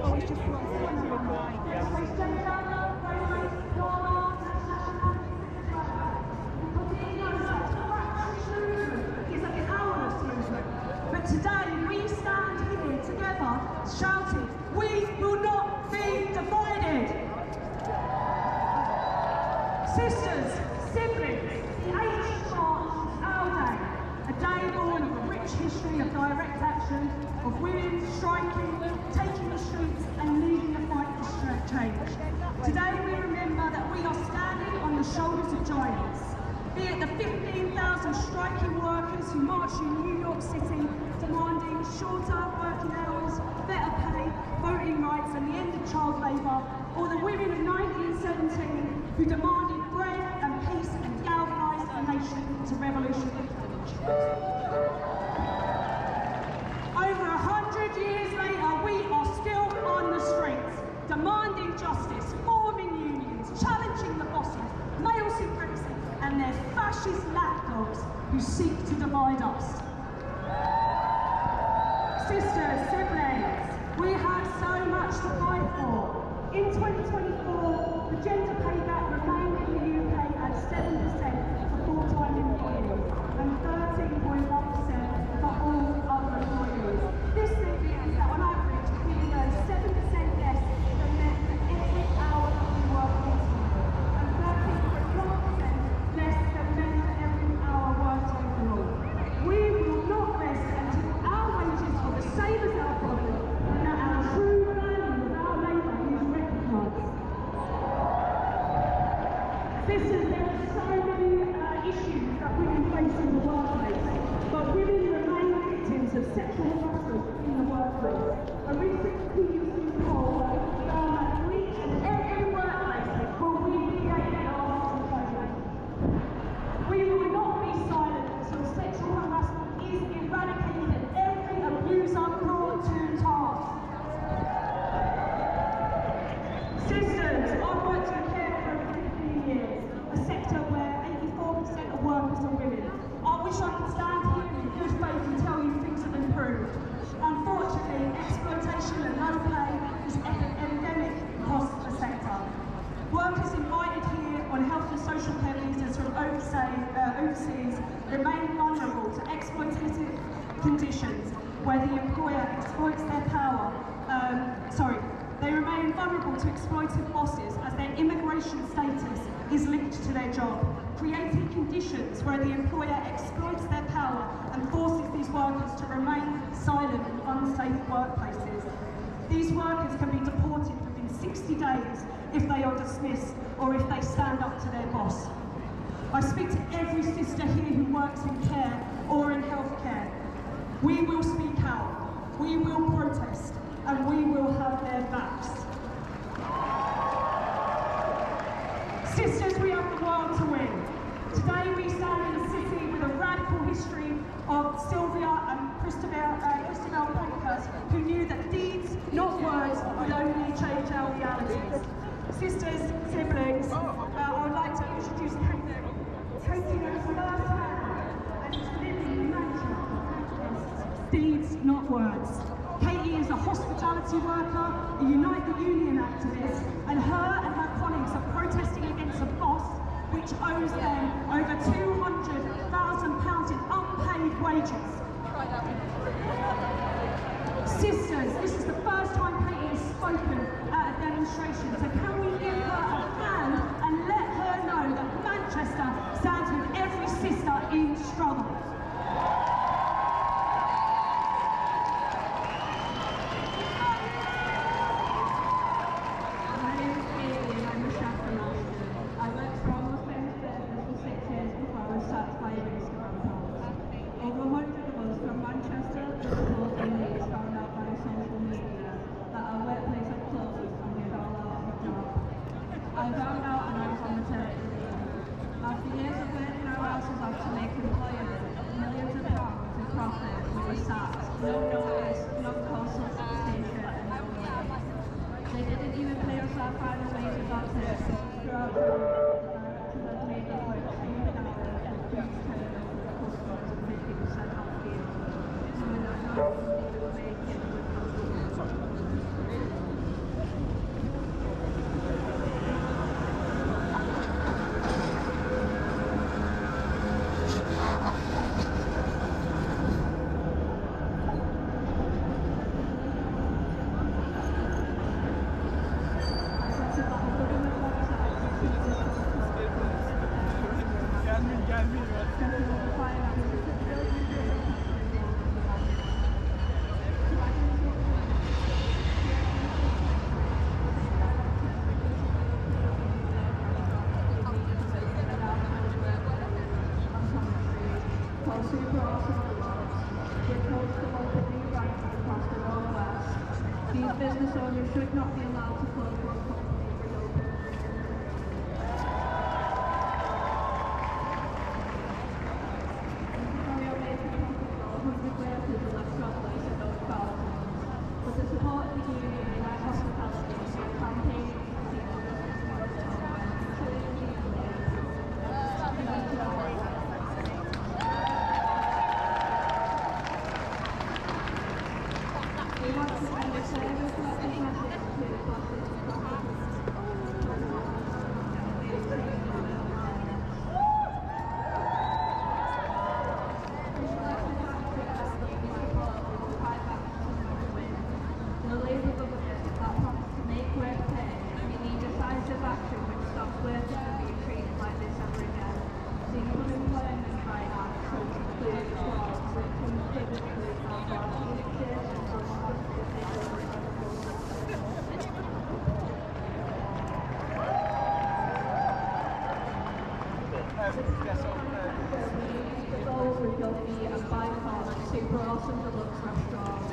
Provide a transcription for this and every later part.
Always just the 15,000 striking workers who marched in New York City demanding shorter working hours, better pay, voting rights and the end of child labour, or the women of 1917 who demanded bread and peace and galvanised the nation into revolutionary courage. Over 100 years later, we are still on the streets, demanding justice, forming unions, challenging the bosses, male supremacy, and their fascist lapdogs who seek to divide us. Sisters, siblings, we have so much to fight for. In 2024, the gender pay gap remained in the UK at 7% for full-time employees and 13.1% for all other employees. This means that on average, we earn 7% less than men for every hour that we work overall, and 13.1% less than men for every hour worked overall. We will not rest until our wages are the same as our profit, and that our true value of our labour is recognised. Sisters, there are so many issues that women face in the workplace, but women remain victims of sexual harassment in the workplace. A recent BBC poll found that each and every workplace will remediate their harm. We will not be silent until sexual harassment is eradicated and every abuser brought to task. Sisters, I've worked in care for 15 years, a sector where 84% of workers are women. I wish I could stand here in good faith and tell you things have improved. Unfortunately, exploitation and low pay is endemic across the sector. Workers invited here on health and social care visas from overseas remain vulnerable to exploitative conditions where the employer exploits their power. They remain vulnerable to exploitive bosses as their immigration status is linked to their job, creating conditions where the employer exploits their power and forces these workers to remain silent in unsafe workplaces. These workers can be deported within 60 days if they are dismissed or if they stand up to their boss. I speak to every sister here who works in care or in healthcare. We will speak out, we will protest, and we will have their backs. Sisters, we have the world to win. Today we stand in a city with a radical history of Sylvia and Christabel Pankhurst, who knew that deeds, not words, would only change our realities. Sisters, siblings, I would like to introduce Katie. Katie knows firsthand and is living in Manchester. Deeds, not words. Katie is a hospitality worker, a Unite the Union activist, and her colleagues are protesting against a boss which owes them over £200,000 in unpaid wages. Sisters, this is the first time Katie has spoken at a demonstration, so can we give her a hand and let her know that Manchester stands with every sister in struggle. Over 100 of us from Manchester, Liverpool and Leeds found out by social media that our workplace had closed and we had all lost our jobs. I found out and I was on maternity leave. After years of working our asses off to make employers millions of pounds in profit, we were sacked. No notice, no consultation and no money. They didn't even pay us our final wages or tips. Throughout the directors had made us work stupid hours and huge turnovers. 50% off deals. So we're not going to make it with super awesome clubs, which host them open new branches across the Northwest. These business owners should not be allowed to close one company for no permission. With the support of the union and our hospitality, we are campaigning to see the we want to send a service message to the buses the Labour government that promised to make work pay, we need decisive action which stops workers from being treated like this ever again. The unemployment right now shows clear jobs, which typically have orthopedics and the goal would go be a boycott of super awesome deluxe restaurants.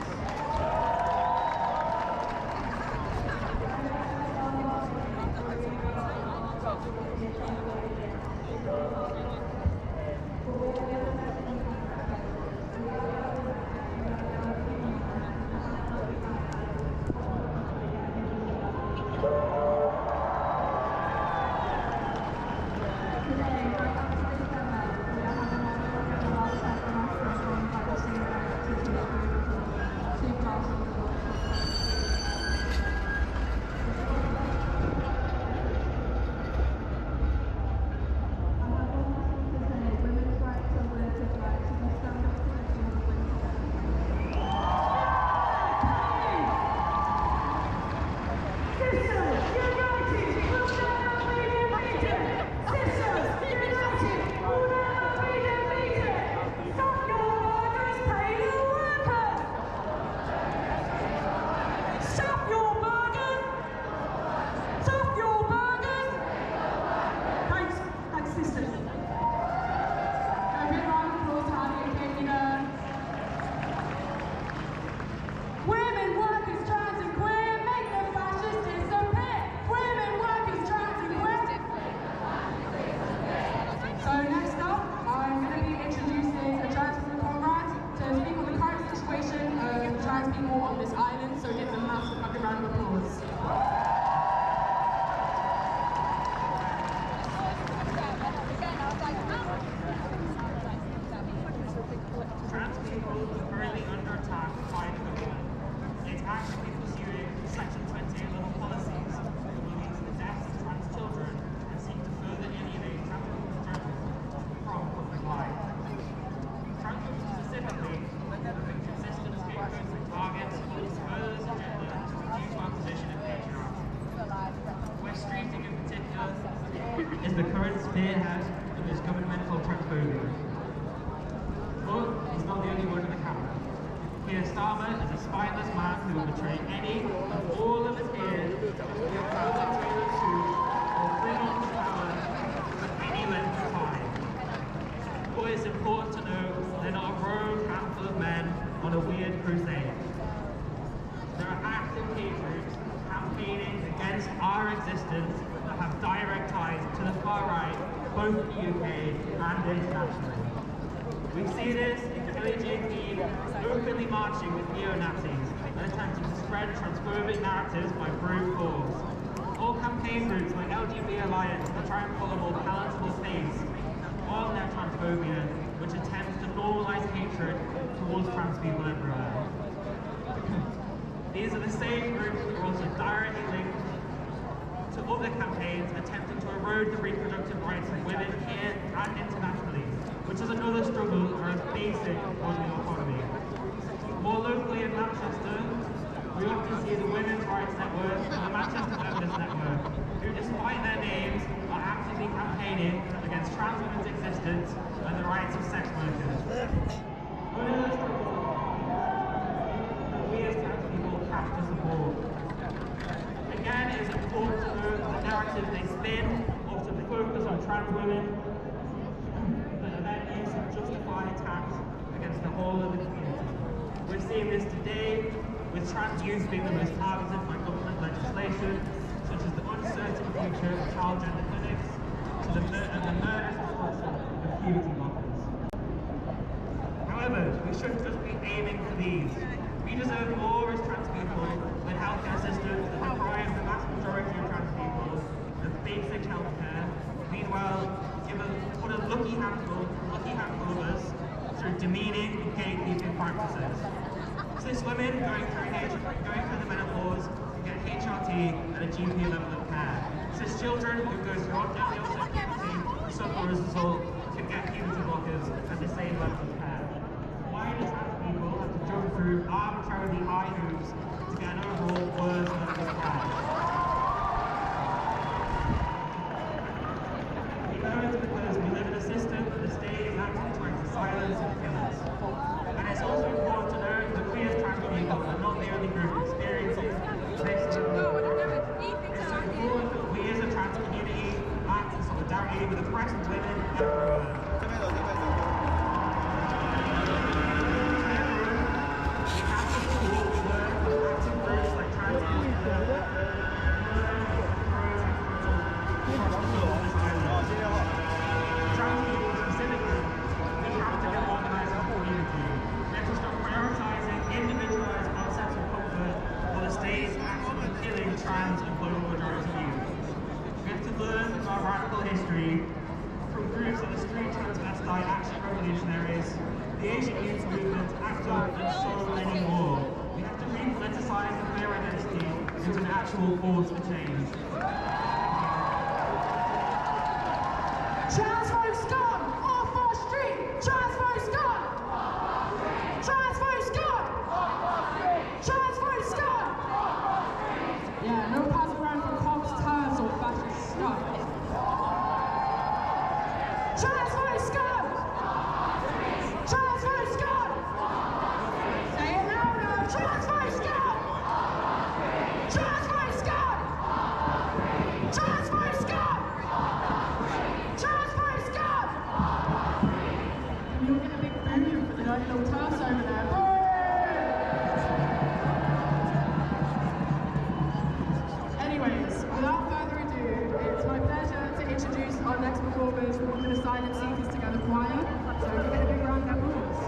People on this island, so give them a massive fucking round of applause. Trans people are currently under attack by the government. It's actively pursuing Section 28 level policies that will lead to the deaths of trans children and seek to further alienate trans people's from public life. Trans people specifically consistent scapegoats and targets for its further agenda due to our position in patriarchy. West Streeting in particular is the current spearhead of this governmental transphobia. But he's not the only one in the camera. Keir Starmer is a spineless man who will betray any and all of his peers to be a public tailored suit or cling on to power for any length of time. But it's important to note they're not a rogue handful of men on a weird crusade. There are active hate groups campaigning against our existence that have direct ties to the far right, both in the UK and internationally. We see this in KJP openly marching with neo-Nazis and attempting to spread transphobic narratives by brute force. All campaign groups like LGBT Alliance that try and pull a more palatable face on their transphobia, which attempts to normalise hatred towards trans people everywhere. These are the same groups that are also directly linked to other campaigns attempting to erode the reproductive rights of women here and internationally, which is another struggle for a basic bodily autonomy. More locally in Manchester, we often see the Women's Rights Network and the Manchester Feminist Network, who despite their names are actively campaigning against trans women's existence and the rights of sex workers. Another struggle that we as trans people have to support. Again, it is important to note the narrative they spin often focus on trans women that are then used to justify lie attacks against the whole of the community. We're seeing this today with trans youth being the most targeted by government legislation, such as the uncertain future of child gender clinics and the murderous destruction of puberty blockers. However, we shouldn't just be aiming for these. We deserve more as trans people than healthcare systems that deprive the vast majority of trans people of basic healthcare. Meanwhile, put a lucky handful of us through demeaning and gatekeeping practices. Cis women going through the menopause get HRT and a GP level of care. Cis children who go through early onset puberty and suffer as a result can get puberty blockers at the same level of care. Why do trans people have to jump through arbitrarily high hoops to get an overall worse level of care? We know it's because we live in a system that the state is actively trying to silence and kill us. And it's also important to know that we as trans people are not the only group experiencing racism. It's important that we as a trans community act in solidarity with oppressed women everywhere. Trans and global majority youth. We have to learn from our radical history, from groups like the Street Transvestite Action Revolutionaries, the Asian Youth Movement, ACT UP, and so many more. We have to repoliticize the queer identity into an actual force for change. Trans votes gone! Off our street! Trans votes gone! Trans votes gone! Trans votes gone! Yeah, no passing around for cops, turds, or fascist stuff. Trans votes gone! Trans votes gone! Say it louder! Trans votes gone! Trans votes gone! Trans votes gone! Trans votes gone! You're gonna be booing for the dirty little turfs over there. Anyways, without further ado, it's my pleasure to introduce our next performers from the Silent Seekers Together Choir. So give it a big round of applause.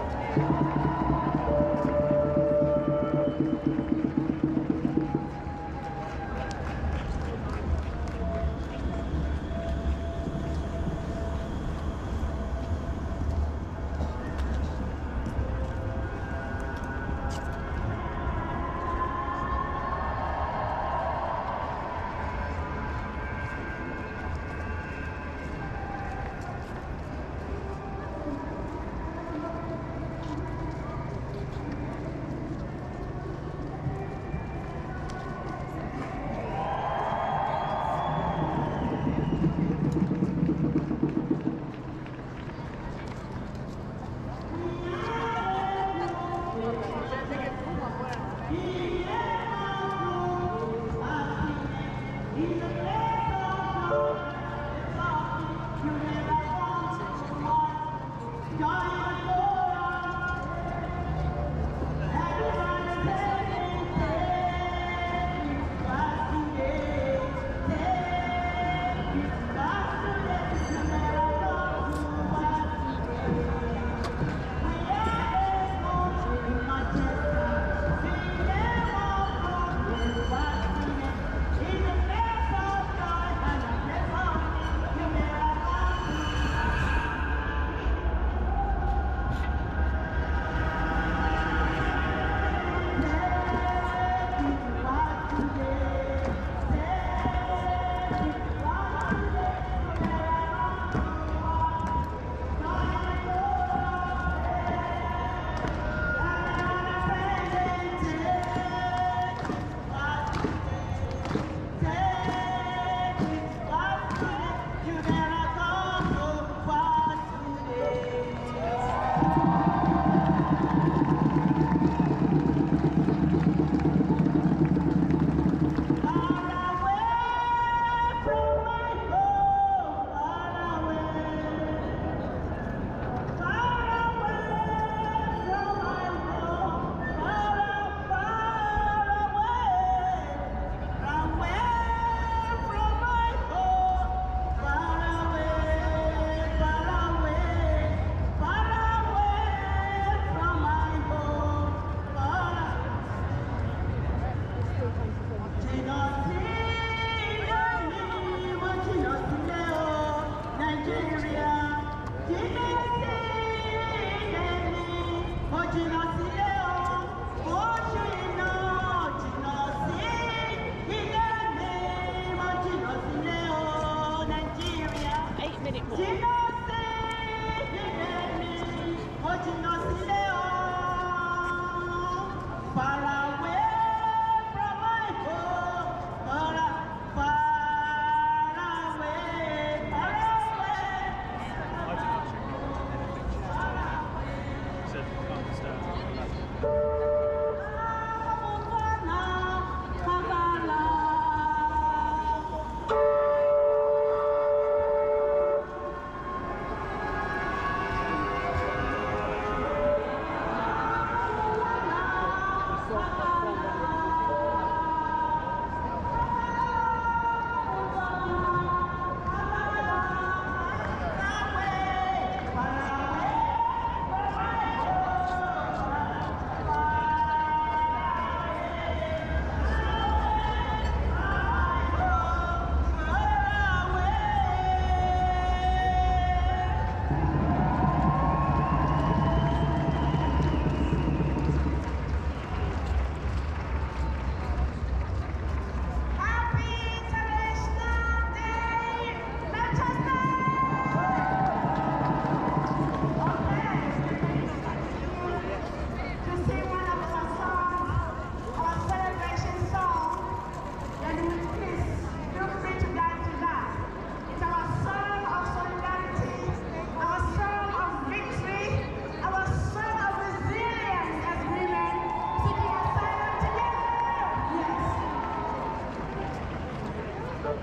Yeah,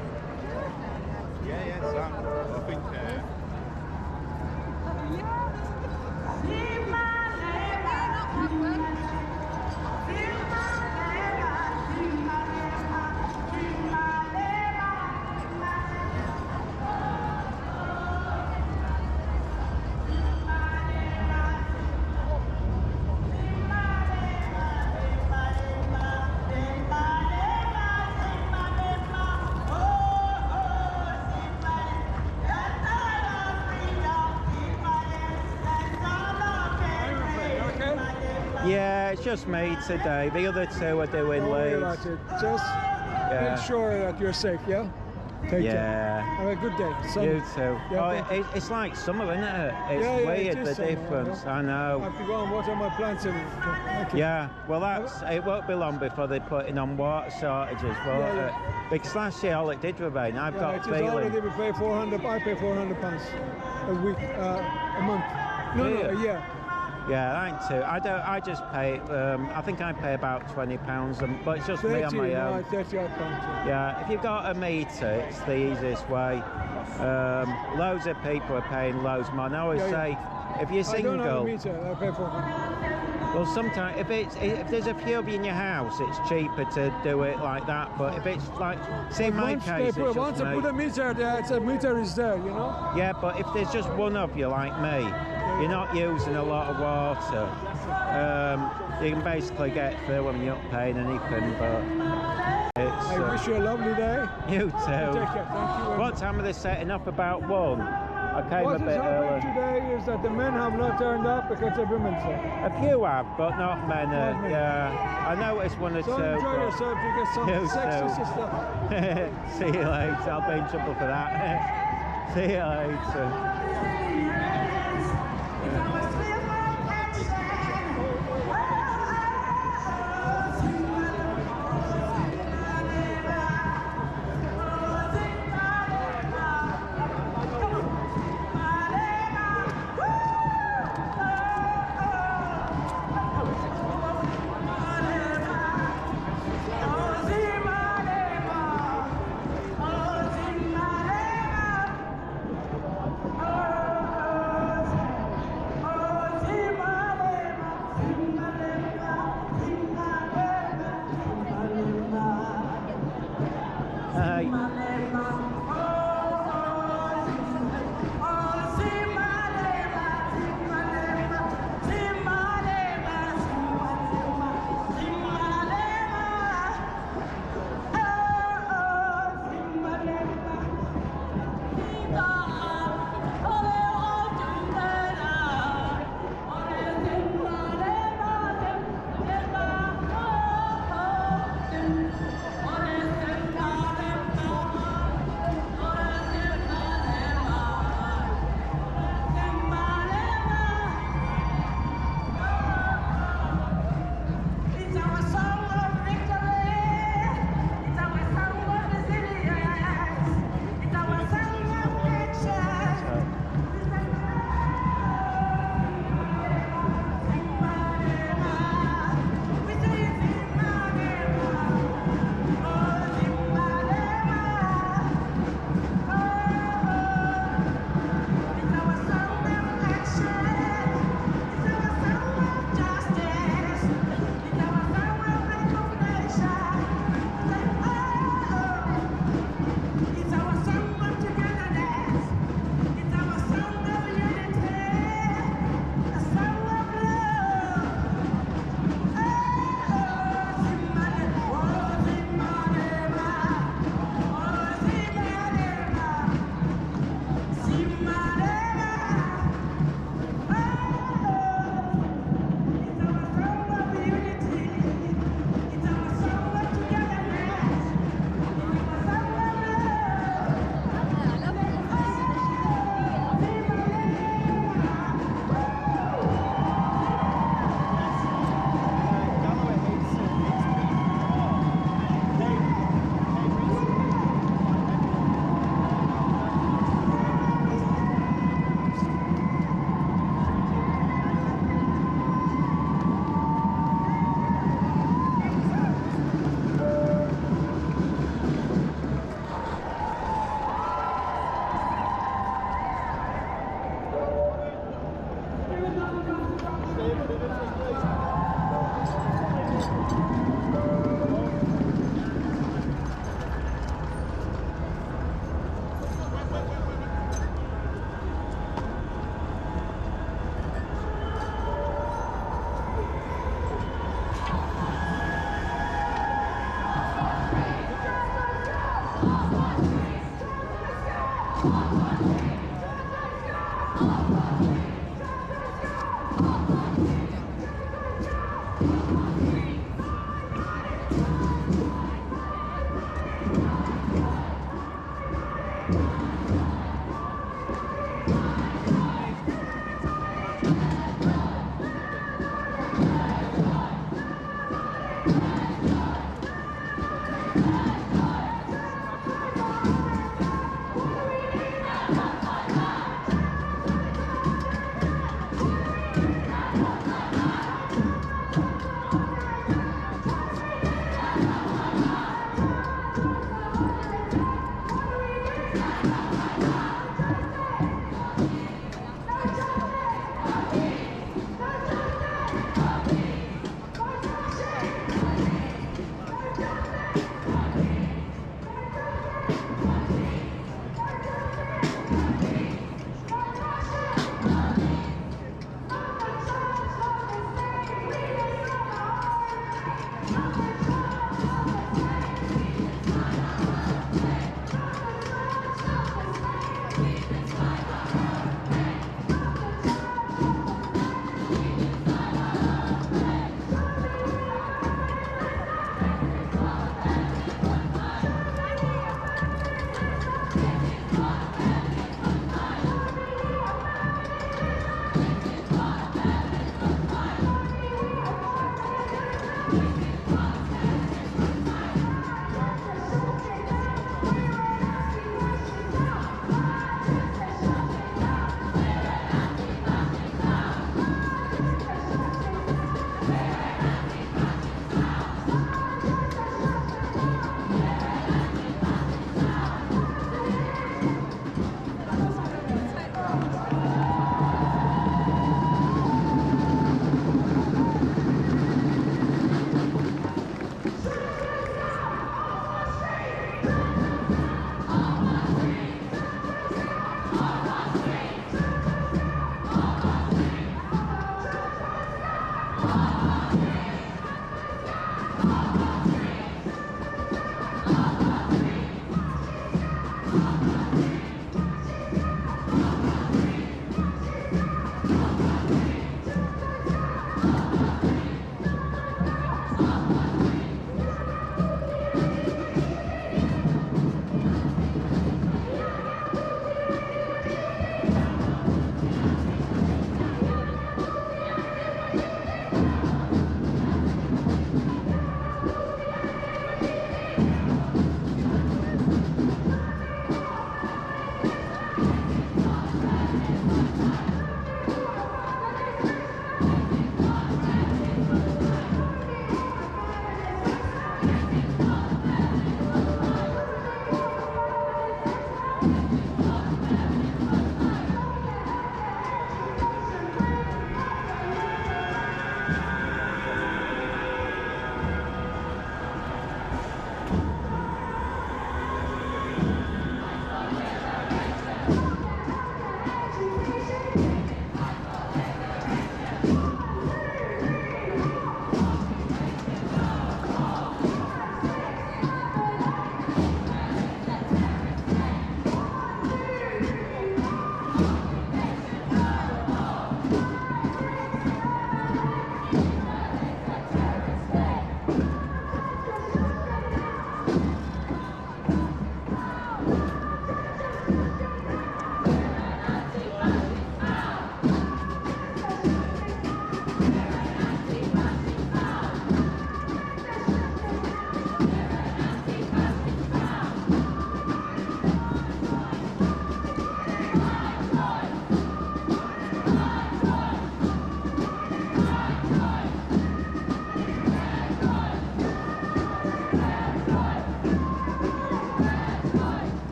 Sam. I think. Yeah, it's just me today. The other two are doing Don't worry leads. about it. Just make sure that you're safe, yeah? Take care. Have a good day. Sunny. You too. Yeah, It's like summer, isn't it? It's Yeah, weird, it the is summer, difference. yeah. I know. I have to go and water my plants. Thank you. Yeah, well, it won't be long before they're putting on water shortages, won't it? Because last year all it did was rain. I've got a it is feeling. already we pay 400. I pay 400 pounds a week, a month. No, a year. Yeah, I too. I just pay. I think I pay about £20, but it's just me on my own. 30 odd pounds. Yeah, if you've got a meter, it's the easiest way. Loads of people are paying loads more. And I always say, if you're single, I don't have a meter. I pay 400. well, sometimes if there's a few of you in your house, it's cheaper to do it like that. But if it's like, say in my case, Once I put a meter there, it's a meter is there, you know. Yeah, but if there's just one of you like me, you're not using a lot of water. You can basically get through and you're not paying anything. But it's. I wish you a lovely day. You too. Take care. Thank you. What time are they setting up? About 1. I came What a is bit happening early. today is that the men have not turned up because of women's day. A few have, but not many. Not many. Yeah, I noticed one or So two. enjoy but- yourself. You get some You sexy too. sister. See you later. I'll be in trouble for that. See you later.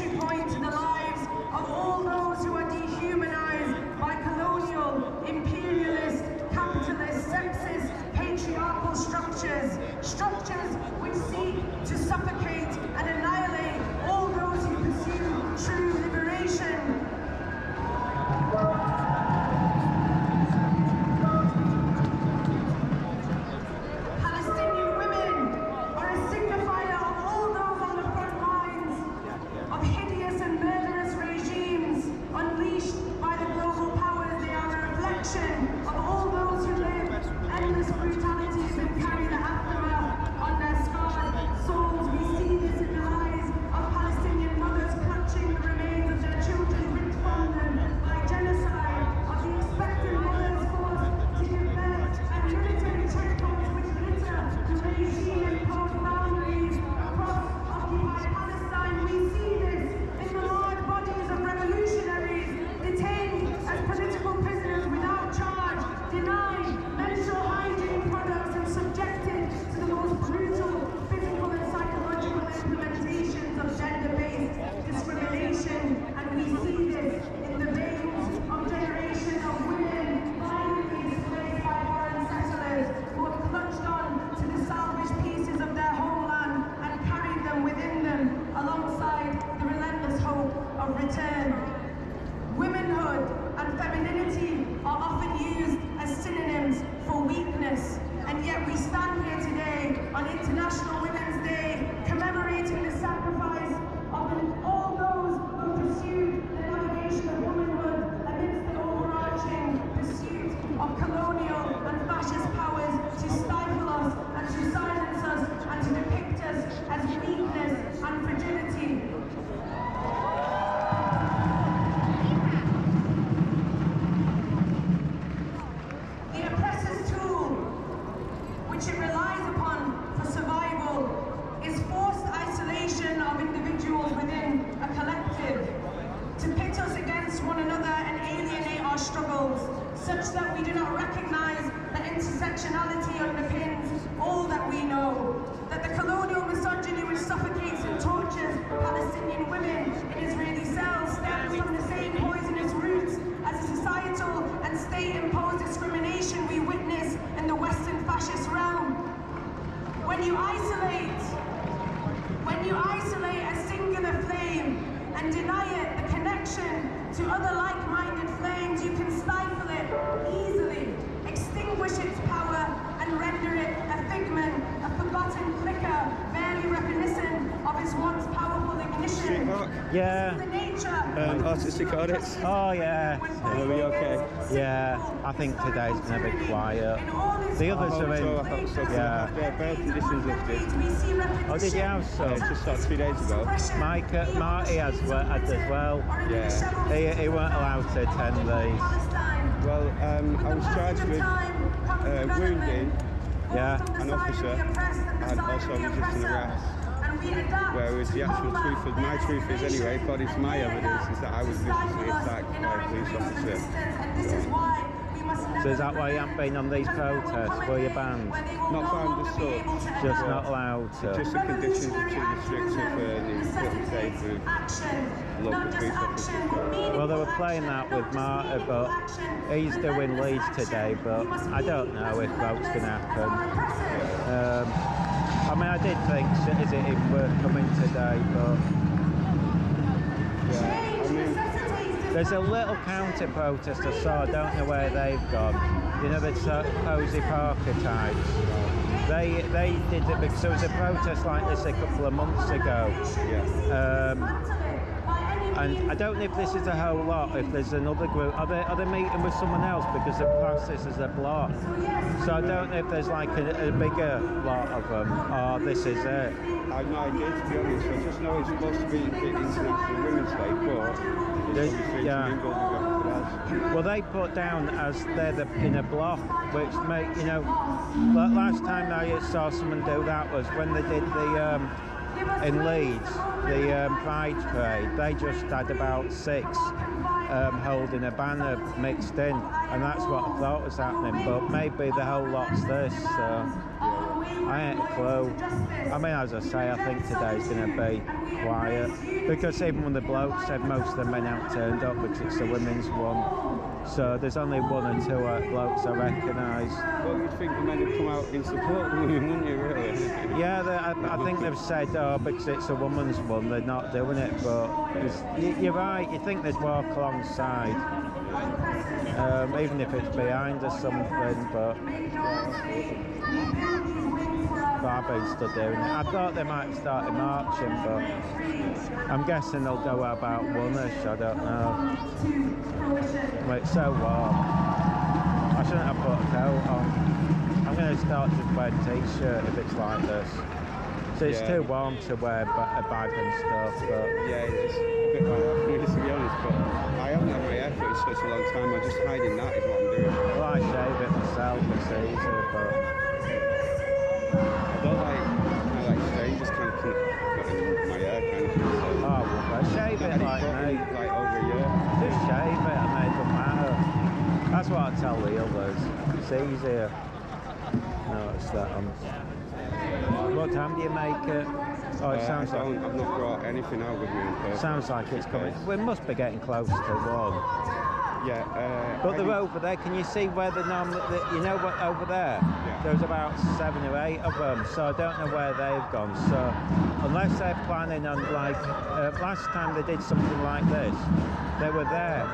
entry point to the lives of all those who are dehumanized by colonial, imperialist, capitalist, sexist, patriarchal structures, structures which seek to suffocate and annihilate all those who pursue true liberation. Palestinian women are a signifier of all those on the front lines of hideous and murderous regimes unleashed by the global powers. They are a reflection of all those who live endless brutalities and carry the aftermath on their scarred souls. We see this in the lives of Palestinian mothers clutching the remains of their children ripped from them by genocide, of the expectant mothers forced to give birth, and military checkpoints which litter the regime-imposed boundaries across occupied Palestine. We see this in the large bodies of revolutionaries detained as political prisoners without charge, denied menstrual hygiene products, and subjected to the most brutal physical and psychological implementations of gender-based discrimination. And we see this in the veins of generations of women violently displaced by foreign settlers who have clutched on to the salvaged pieces of their homeland and carried them within them alongside the relentless hope of return. Womanhood and femininity are often used as synonyms for weakness, and yet we stand here today on International Women's Day commemorating the sacrifice of all those who pursued the navigation of womanhood amidst the overarching pursuit of colonial and fascist powers to stifle us and to silence us and to depict us as weakness and fragility. The oppressor's tool, which it relies upon for survival, is forced isolation of individuals within a collective, to pit us against one another and alienate our struggles, such that we do not recognize that intersectionality underpins all that we know, that the colonial misogyny which suffocates and tortures Palestinian women in Israeli cells stems from the same poisonous roots as the societal and state-imposed discrimination we witness in the Western fascist realm. When you isolate a singular flame and deny it the connection to other like-minded flames, you can stifle it easily, extinguish its power, and render it a figment, a forgotten flicker, barely reminiscent of its once powerful ignition. Yeah. This is the nature Artistic audits. Oh yeah. Are we okay? Yeah, I think today's going to be quiet. The others are in. Yeah. Bail conditions lifted. Oh, did you have some? Yeah, just like 3 days ago. Marty had as well. Yeah. He weren't allowed to attend these. Well, I was charged with wounding an officer and also resisting arrest. Whereas the actual truth of my truth is anyway, according to my evidence, is that I was viciously attacked by a police officer. So is that why you haven't been on these protests? Were you banned? Not banned as such. Just not allowed to? Just the conditions are too restrictive for the little safe with local police officers. Well, they were playing that with Marty, but he's doing Leeds today, but I don't know if that's going to happen. I mean, I did think, is it even worth coming today, but Yeah, I mean, there's a little counter-protest I saw, I don't know where they've gone. You know, the Posey Parker types. They did it because there was a protest like this a couple of months ago. And I don't know if this is a whole lot, if there's another group. Are they meeting with someone else because they've passed this as a block? So I don't know if there's like a bigger lot of them, or this is it. I have no idea, to be honest. I just know it's supposed to be International Women's Day, but it's obviously mingled with everything else. Well, they put down as they're in a block, which make, you know, last time I saw someone do that was when they did the in Leeds, the Pride Parade. They just had about 6 holding a banner mixed in, and that's what I thought was happening, but maybe the whole lot's this. So. I ain't a clue. I mean, as I say, I think today's going to be quiet because even when the blokes said most of the men haven't turned up because it's the women's one. So there's only one or two blokes I recognise. Well, you'd think the men would come out in support of the women, wouldn't you, really? Yeah, I think they've said, oh, because it's a woman's one, they're not doing it, but you're right, you think they'd walk alongside, even if it's behind or something, but I've been stood doing it. I thought they might have started marching, but I'm guessing they'll go about one-ish, I don't know. Well, it's so warm. I shouldn't have put a coat on. I'm going to start just wearing a t-shirt if it's like this. So it's too warm to wear a bag and stuff, but... Yeah, it's a bit like that for me, to be honest, but I haven't had my hair for such a long time, I'm just hiding that is what I'm doing. Well, I shave it myself, it's easier, but... I don't like strangers kind of putting my hair kind of thing, so... Oh, well, shave it like me. Like over a year. Just shave it and it doesn't matter. That's what I tell the others. It's easier. No, it's that on. What time do you make it? Oh, it sounds like... I've not brought anything out with me in person. Sounds like it's coming. We must be getting close to one. Yeah. But they're over there. Can you see where the you know what over there? Yeah. There's about 7 or 8 of them. So I don't know where they've gone. So unless they're planning on like last time they did something like this, they were there.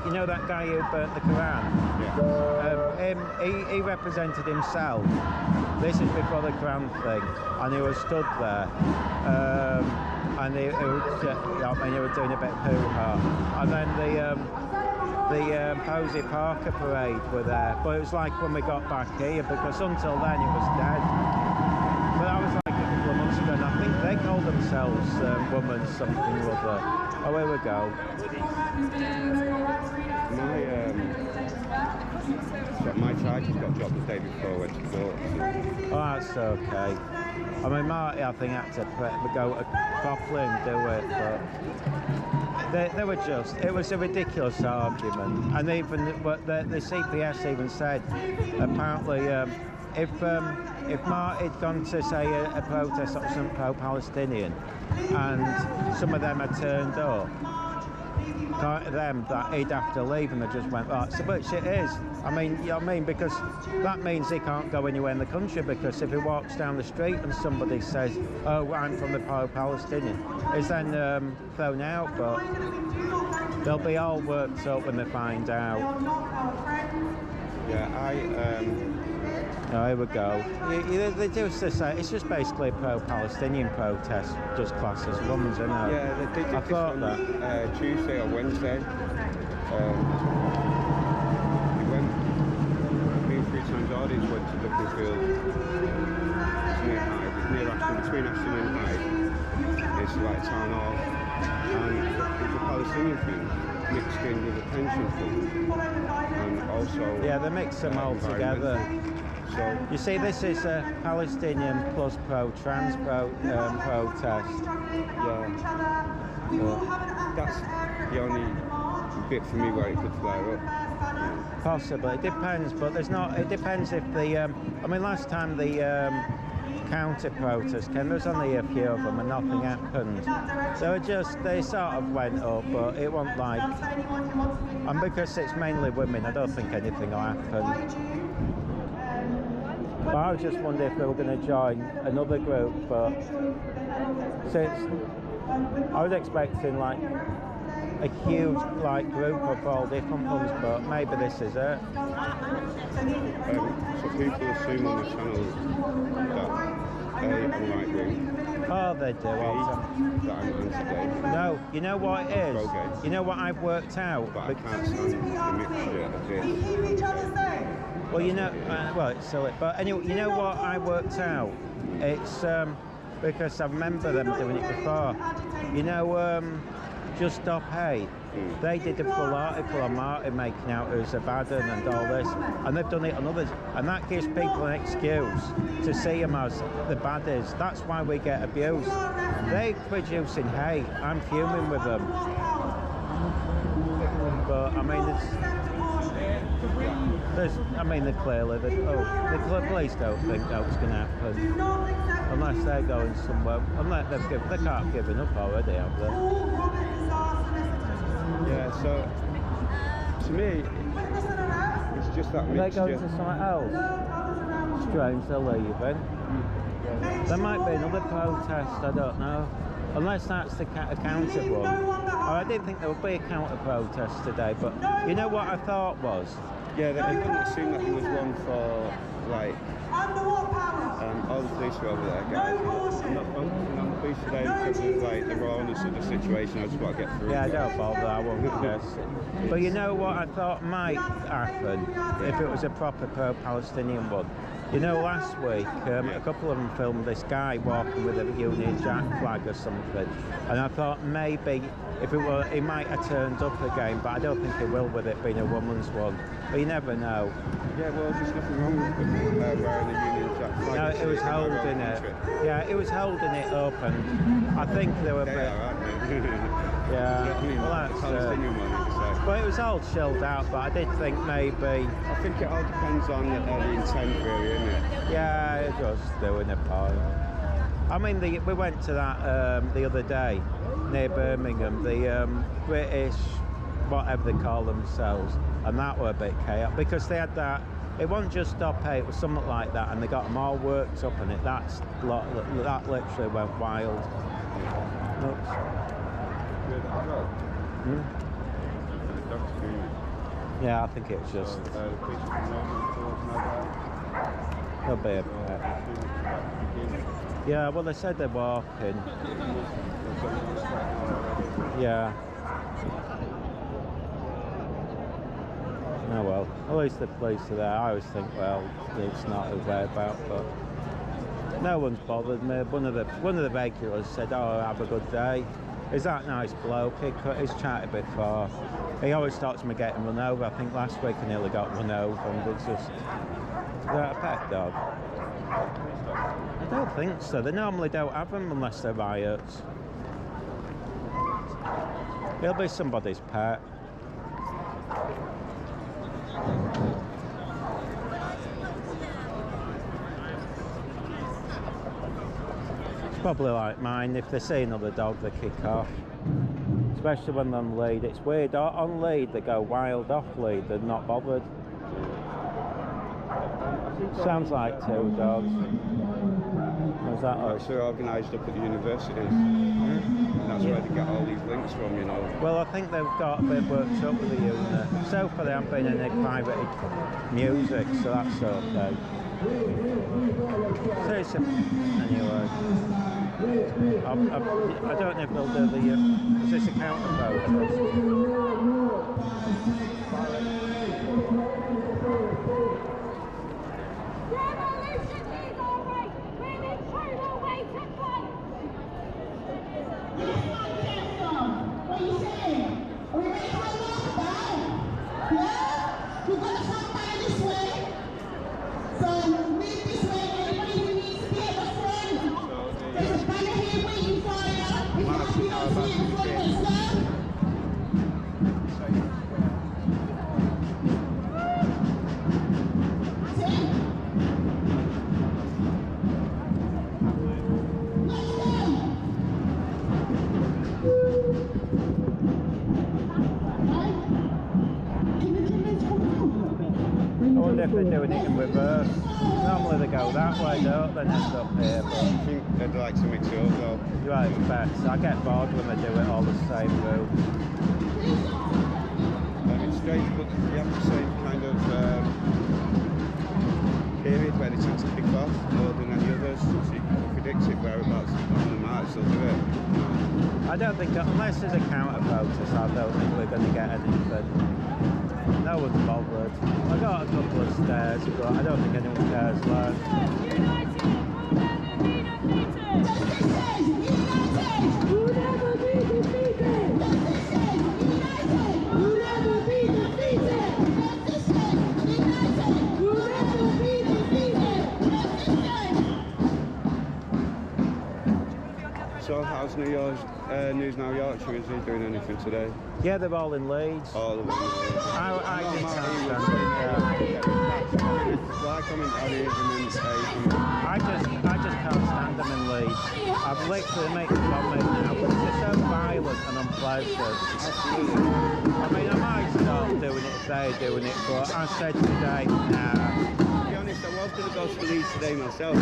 You know that guy who burnt the Quran? Yeah. He represented himself. This is before the Quran thing, and he was stood there. And he were doing a bit of hoo-ha. And then the Posey Parker parade were there, but it was like when we got back here, because until then it was dead. But that was like a couple of months ago, and I think they called themselves Women something or other. Oh, here we go. My charger's got dropped the day before I went to court. Oh, that's okay. I mean, Marty, I think, had to go to properly and do it, but they were just, it was a ridiculous argument. And even the CPS even said, apparently, if Marty had gone to, say, a protest that wasn't pro-Palestinian, and some of them had turned up, that he'd have to leave, and they just went, right, so which it is. I mean, you know what I mean, because that means he can't go anywhere in the country, because if he walks down the street and somebody says, oh, I'm from the pro-Palestinian, he's then thrown out, but they'll be all worked up when they find out. Yeah, Oh, here we go. They do say it's just basically a pro-Palestinian protest, just classed as women's, isn't it? Yeah, they did I thought that. Tuesday or Wednesday. We went, me and 3 times audience went to Liverpool. It's near Hyde, it's near Ashton, between Ashton and Hyde. It's like town hall. And it was a Palestinian thing mixed in with a pension fund. And also... Yeah, they mix them all together. So, you see, this is a Palestinian plus pro-trans protest. Yeah. That's the only bit for me where it could flare up. Possibly, it depends, but there's not. It depends if the. I mean, last time the counter protest came, there was only a few of them, and nothing happened. They sort of went up, but it wasn't like. And because it's mainly women, I don't think anything will happen. But I was just wondering if they were going to join another group, but since I was expecting like a huge group of all different ones, but maybe this is it. So people assume on the channel that I'm right wing. Oh, they do. That I'm anti-gay. No, you know what it is? You know what I've worked out? But I can't stand the mixture of this. Well, you know, well, it's silly, but anyway, you know what I worked out? It's because I remember them doing it before. You know, Just Stop Hate. They did a full article on Martin making out who's a bad un and all this, and they've done it on others, and that gives people an excuse to see them as the baddies. That's why we get abused. They're producing hate. I'm fuming with them. But I mean, it's. I mean, they're clearly, the police don't think that's going to happen. Unless they're going somewhere. Unless they can't given up already, have they? Yeah, so to me, it's just that They're going to somewhere else. Strange, they're leaving. There might be another protest, I don't know. Unless that's the counter one. I didn't think there would be a counter protest today, but you know what I thought was? Yeah, it wouldn't seem like there was one for, like, all the police are over there, guys. I'm not focusing on the police today because of, like, the rawness of the situation. I just want to get through it. Yeah, I don't bother, I won't guess. But you know what I thought might happen if it was a proper pro-Palestinian one? You know, last week, a couple of them filmed this guy walking with a Union Jack flag or something, and I thought maybe if it were, he might have turned up again, but I don't think he will with it being a woman's one. But you never know. Yeah, well, there's nothing wrong with wearing a Union Jack flag. No, it was holding it. Yeah, it was holding it up, and I think they were a bit. Yeah, well, that's. But it was all chilled out, but I did think maybe. I think it all depends on the intent, really, isn't it? Yeah, it was doing a point. I mean, we went to that the other day near Birmingham, the British, whatever they call themselves, and that were a bit chaotic because they had that. It wasn't just Stop Hate, it was something like that, and they got them all worked up, and that literally went wild. Oops. Yeah, I think it was just. There'll be a pet. Yeah, well, they said they're walking. Yeah. Oh well, at least the police are there. I always think, well, it's not a whereabout, but no one's bothered me. One of the regulars said, "Oh, have a good day." He's that nice bloke. He's chatted before. He always stops me getting run over. I think last week I nearly got run over, and it's just. Is that a pet dog? I don't think so. They normally don't have them unless they're riots. It'll be somebody's pet. It's probably like mine. If they see another dog, they kick off. Especially when they're on lead. It's weird. On lead, they go wild. Off lead, they're not bothered. Sounds like two dogs. Was that actually organised up at the universities, and that's where they get all these links from, you know. Well, I think they've got a bit worked up with the uni. So far they haven't been in any private music, so that's okay. So anyway, I don't know if they'll do the. Is this a counter protest? If they're doing it in reverse. Normally they go that way, don't they, and end up here. But I think they'd like to mix it up though. Right, it's best. I get bored when they do it all the same route. It's strange, but you have the same kind of period where they tend to kick off more than any others, so you can predict it whereabouts on the march they'll do it. I don't think, unless there's a counter protest, I don't think we're going to get anything. No one's bothered. I got a couple of stairs, but I don't think anyone cares left. So how's New Year's News Now Yorkshire, is he doing anything today? Yeah, they're all in Leeds. Oh, the one. I just can't stand it. Like comment on it and then say I just can't stand them in Leeds. I've literally made the comment now because they're so violent and unpleasant. I mean, I might start doing it if they're doing it, but I said today, nah. To be honest, I was going to go to Leeds today myself.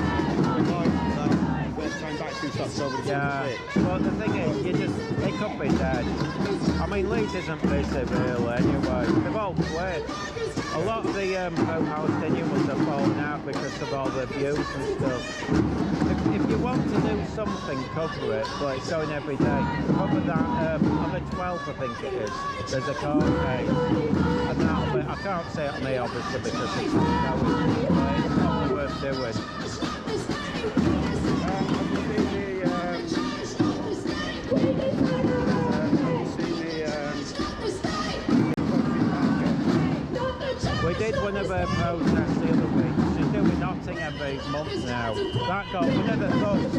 First time back since October the 26th. But the thing is, it could be dead. I mean, Leeds isn't busy really anyway. They've all quit. A lot of the pro-Palestinian ones are falling out because of all the abuse and stuff. If you want to do something, cover it, but it's going every day. Cover that on the 12th, I think it is. There's a court case. And that'll be, I can't say it on me obviously because it's not going, but it's not worth doing. We did one of her protests the other week. She's doing nothing every month now. That got one of the thugs,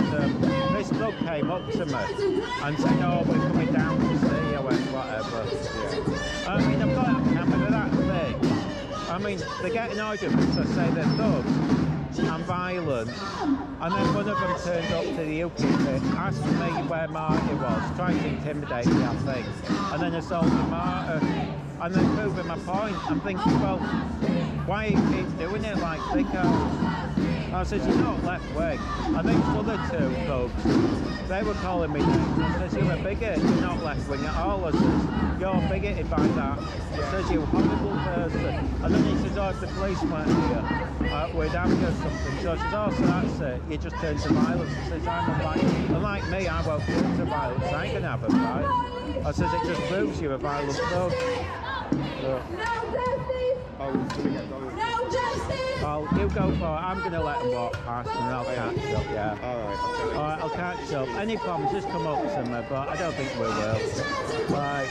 this thug came up to me and said, oh, we're coming down to see you and whatever. Yeah. I mean, I've got a camera for that thing. I mean, they're getting annoyed with us, so say they're thugs and violent, and then one of them turned up to the UKIP, asked me where Marty was, trying to intimidate me, I think, and then assaulted Marty, and then proving my point. I'm thinking, well, why he keeps doing it like they can't? I said, you're not left wing. And these other two thugs, they were calling me names. I said, you're a bigot, you're not left wing at all. I said, you're bigoted by that. I said, you're a horrible person. And then he says, oh, if the police weren't here, we'd have you or something. So I said, oh, so that's it. You just turn to violence. I said, unlike me, I won't turn to violence. I ain't going to have a fight. I said, it just proves you're a violent thug. So, well, you go for it. I'm going to let them walk past and I'll catch up, yeah. Alright, I'll catch up. Any problems, just come up to me, but I don't think we will. Right.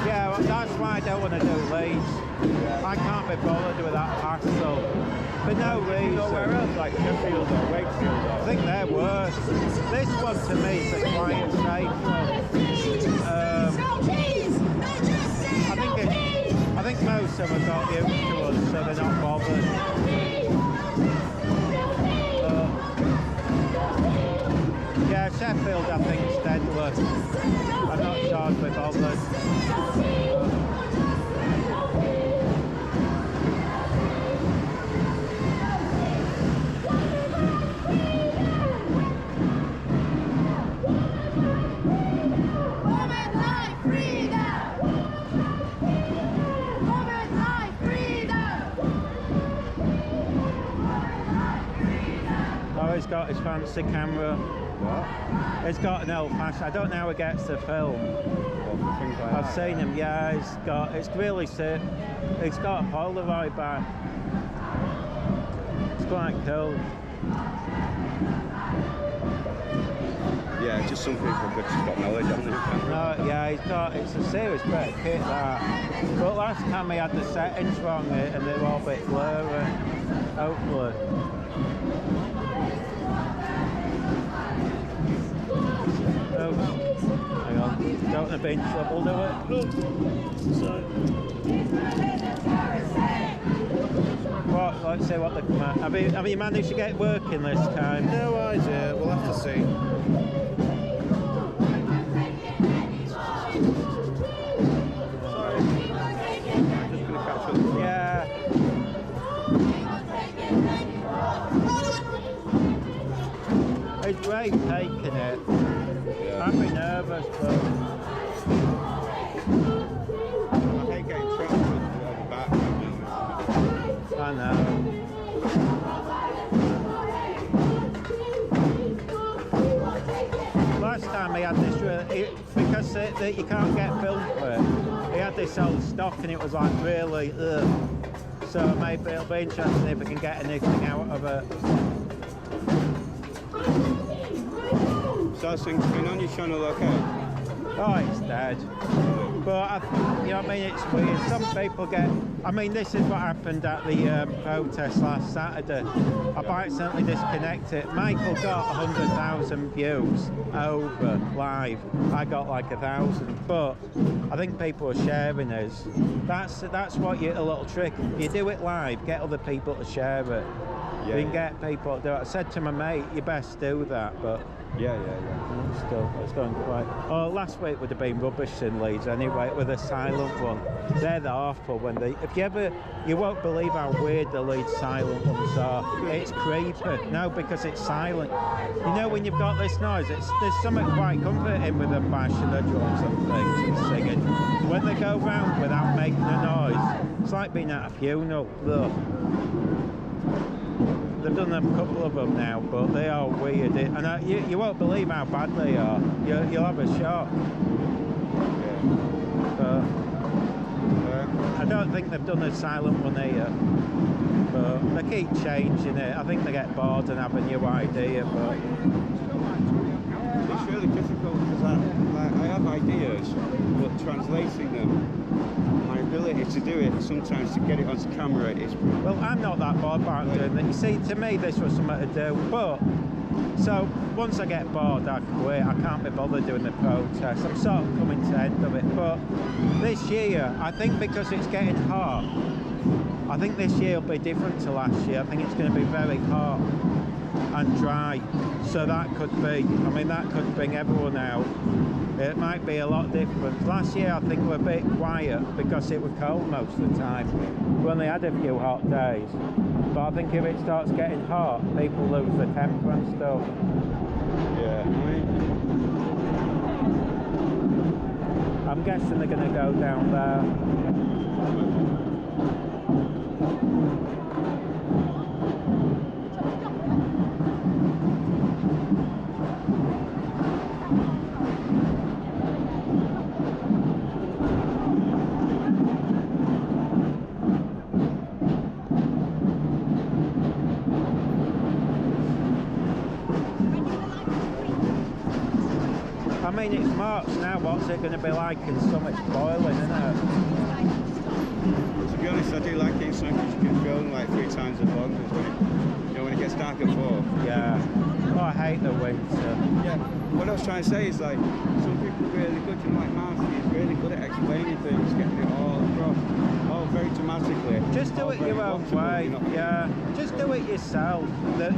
Yeah, well, that's why I don't want to do Leeds. I can't be bothered with that hassle. For no reason. Nowhere else, like Sheffield or Wakefield or... I think they're worse. This one to me is a quiet, safe one. I think most of them have got used to us, so they're not bothered. he's got his fancy camera. What? He's got an old-fashioned. I don't know how he gets the film. What, for things like I've that? seen him. Yeah, it's really sick. He's got a Polaroid back. It's quite cool. Yeah, just some people could just got knowledge on it. No, yeah, it's a serious bit of kit that. But last time he had the settings wrong and they were all a bit blurry. Hopefully. Oh, hang on. Don't want to be in trouble, do it? What? Let's see what they come out. Have you managed to get working this time? No idea, we'll have to see. Just gonna catch up. Yeah. It's great taking it. Yeah. I'd be nervous, but I hate getting trapped with the back. I know. Last time he had this, because you can't get film for it, he had this old stock and it was like really, so maybe it'll be interesting if we can get anything out of it. So things been on your channel, okay? Oh, it's dead. But, you know what I mean, it's weird. Some people get... I mean, this is what happened at the protest last Saturday. I accidentally disconnected it. Michael got 100,000 views over live. I got like 1,000. But I think people are sharing us. That's what a little trick. You do it live, get other people to share it. Yeah. You can get people to do it. I said to my mate, you best do that, but... Yeah. Still, it's going quite... Oh, last week would have been rubbish in Leeds anyway, with a silent one. They're the awful when they... If you ever... You won't believe how weird the Leeds silent ones are. It's creepy. No, because it's silent. You know when you've got this noise, there's something quite comforting with them bashing their drums and things and singing. When they go round without making a noise, it's like being at a funeral. Ugh. They've done a couple of them now, but they are weird. And you won't believe how bad they are. You'll have a shock. I don't think they've done a silent one here. But they keep changing it. I think they get bored and have a new idea. But It's really difficult because I have ideas, but translating them, my ability to do it sometimes to get it onto camera is... well, I'm not that bored about doing that. You see, to me, this was something to do. But so once I get bored, I quit. I can't be bothered doing the protest. I'm sort of coming to the end of it. But this year, I think because it's getting hot, I think this year will be different to last year. I think it's going to be very hot and dry. So that could be, I mean, that could bring everyone out. It might be a lot different. Last year, I think we're a bit quiet because it was cold most of the time. We only had a few hot days. But I think if it starts getting hot, people lose their temper and stuff. Yeah. I'm guessing they're going to go down there. I mean, it's March now, what's it going to be like in summer? It's boiling, isn't it? To be honest, I do like it so because you can film like 3 times as long as when it gets dark at 4. Yeah. Oh, I hate the winter. Yeah. What I was trying to say is like, some people are really good, like Marcy is really good at explaining things, getting it all across, all very dramatically. Just do it your own way, yeah. Just do it yourself,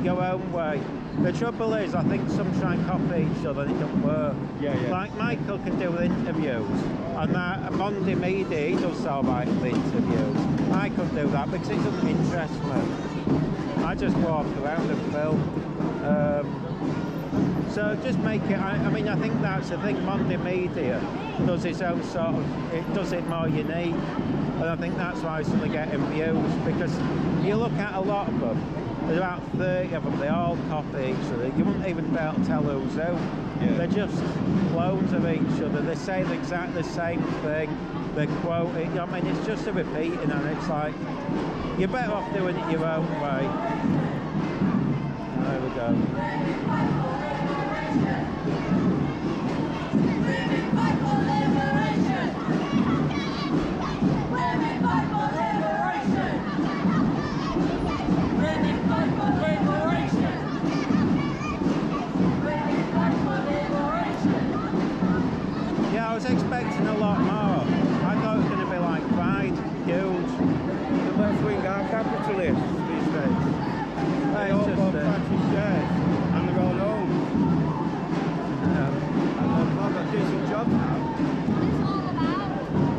your own way. The trouble is, I think some try and copy each other and it doesn't work. Yeah. Like Michael can do interviews, and that Monday Media, he does all right with interviews. I couldn't do that because it doesn't interest me. I just walk around and film. So just make it, I mean, I think that's the thing, Monday Media does its own sort of, it does it more unique. And I think that's why it's only getting views, because you look at a lot of them, There's about 30 of them, they all copy each other. You wouldn't even be able to tell who's who. Yeah. They're just clones of each other. They say exactly the same thing. They quote it. I mean, it's just a repeating, and it's like, you're better off doing it your own way. There we go. Women fight for liberation. Women fight for liberation. Women fight for liberation. Women fight for liberation. Yeah, I was expecting a lot more. I thought it was going to be like pride, huge. The left wing are capitalists these days. They all It's bought just, factory shares and they're all owned. And they've all got decent jobs now.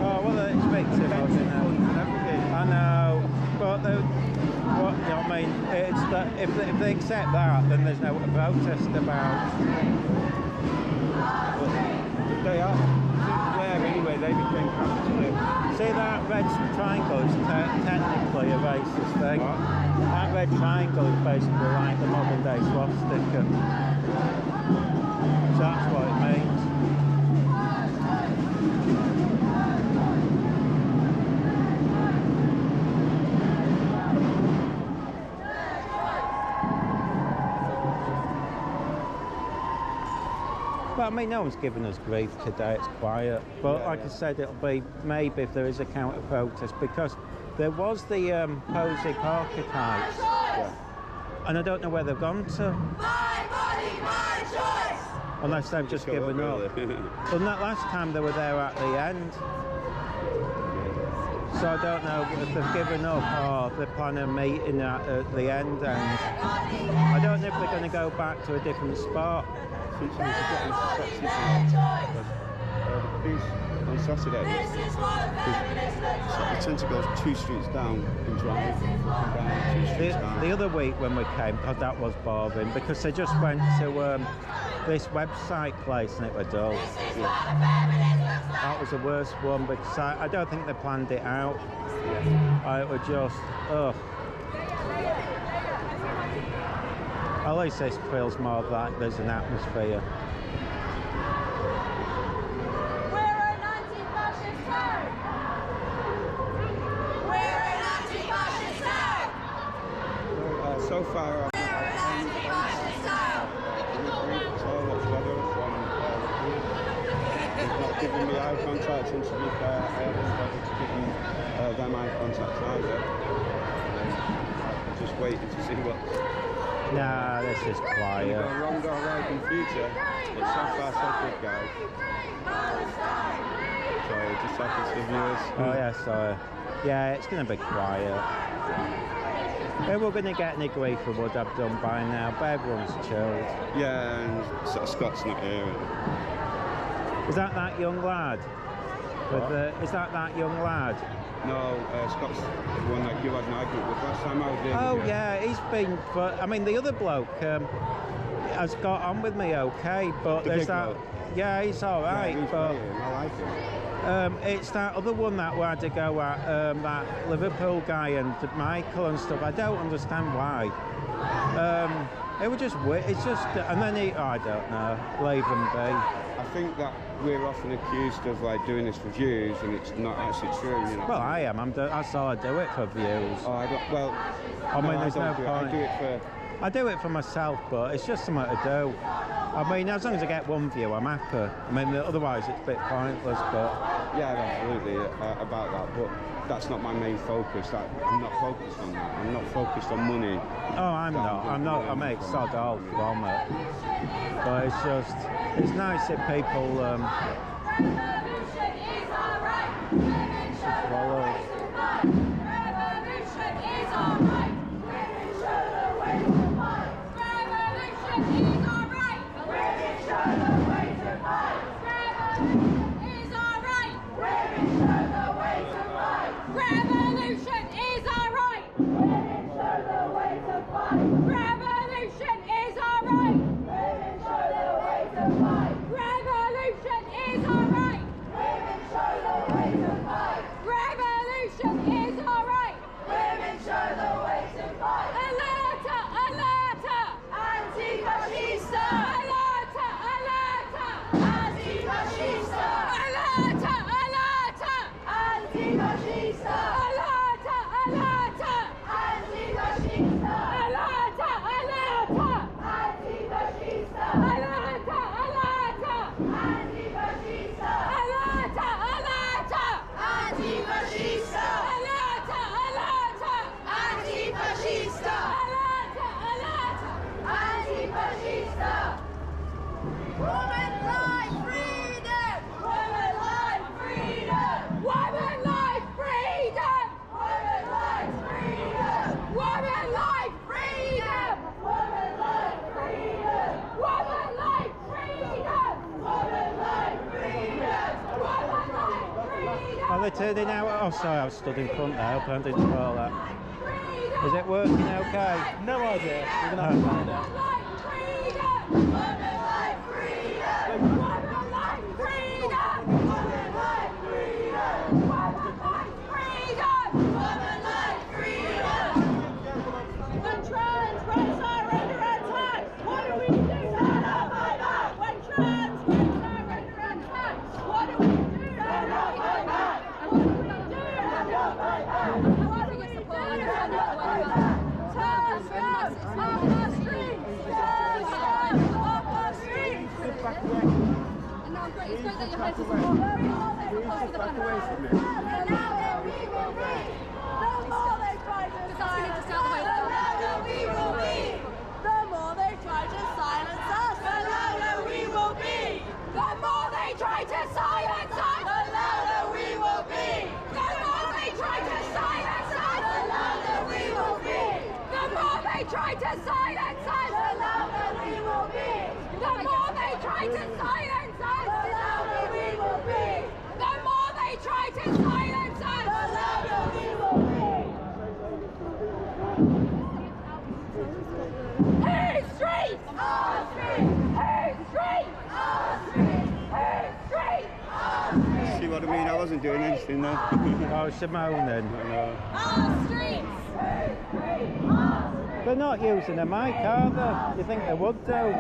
oh, well, it's victim, Pension you know. funds and everything. I know, but what, you know what I mean, it's that if they accept that, then there's no protest about. But they are. Since Blair anyway, they became capitalists. See that red triangle is technically a racist thing. What? That red triangle is basically like the modern day swastika. So that's what it means. But I mean, no one's giving us grief today, it's quiet. But like I said, it'll be maybe if there is a counter protest, because there was the Posey archetypes, and I don't know where they've gone to, My body, my choice. unless they've just given up. Well, that last time they were there at the end. So I don't know if they've given up or they're planning a meeting at the end, and I don't know if they're going to go back to a different spot. Since I was getting on Saturday, I tend to go 2 streets down and drive, and down 2 streets down. The other week when we came, God, that was boring, because they just went to this website place and it was dull. That was the worst one, because I don't think they planned it out. It was just, ugh. At least this feels more like there's an atmosphere. We're an anti-fascist town. We're an anti-fascist town. So far, We're an anti-fascist town. so much weather from he's not giving me eye contact, and to be fair, I haven't bothered to give them eye contact either. Just waiting to see what's Nah, this is going quiet. wrong or right in the future. But so far, so good, guys. So just talking to the viewers. Oh yeah, sorry. Yeah, it's going to be quiet. If we're going to get any grief, we would have done by now, but everyone's chilled. Yeah, and sort of Scott's not here. Is that young lad? Is that young lad? No, Scott's the one that you had an argument with last time I was in. Oh yeah, he's been. But I mean, the other bloke has got on with me okay, but The there's big that. bloke. Yeah, he's all right, Yeah, he's but brilliant. I like him. it's that other one that we had to go at, that Liverpool guy and Michael and stuff. I don't understand why. It was just weird. It's just, and then I don't know, leave them be. I think that we're often accused of like doing this for views, and it's not actually true, you know. Well, I am. That's all I do it for views. Oh, I don't. Well, I mean, there's no don't do it. I point. do it for. I do it for myself, but it's just something to do. I mean, as long as I get one view, I'm happy. I mean, otherwise it's a bit pointless, but... Yeah, absolutely, about that, but that's not my main focus. I'm not focused on that. I'm not focused on money. Oh, I'm not. I make sod all from it. But it's just... It's nice if people... Revolution is our right. follow. Revolution is our right. Women show the way to fight. Revolution is our right. Women show the way to fight. Revolution is our right. Women show the way to fight. Revolution is our right. Women show the way to fight. Revolution is our right. Women show the way to fight. Revolution is our right. Women show the way to fight. Revolution is our right. Women show the way to fight. Alert Women like freedom! Women like freedom! Women like freedom! Women like freedom! Women like freedom! Women like freedom! Women like freedom! Women like freedom! Women like freedom! Are they turning out? Oh, sorry, I was stood in front there. I hope I didn't spoil that. Is it working okay? No idea. We're gonna have to find out. Women like freedom! Women like freedom! Women like freedom! Women like freedom! Women like freedom! When trans rights are under attack, what do we do? Stand up, fight back! When trans rights are under attack, what do we do? Stand up, fight back! What do we do? Stand up, fight back! What do we do? Stand up, fight back! Turn out on the streets! Turn out on the streets! And now it's great that your heads are close to the banner. The louder we will be, the more they try to silence us. The louder we will be, the more they try to silence us. The louder we will be, the more they try to silence us. The louder we will be, the more they try to silence us. The louder we will be, the more they try to silence us. The louder we will be, the more they try to silence us. The louder we will be, the more they try to silence us. The louder we will be. Hey streets! Our streets! Hey streets! Our streets! Hey streets! Our streets! see what I mean? I wasn't doing anything then. Oh, Simone then. Our streets! Hey streets! Our streets! They're not using a mic, are they? You think they would do?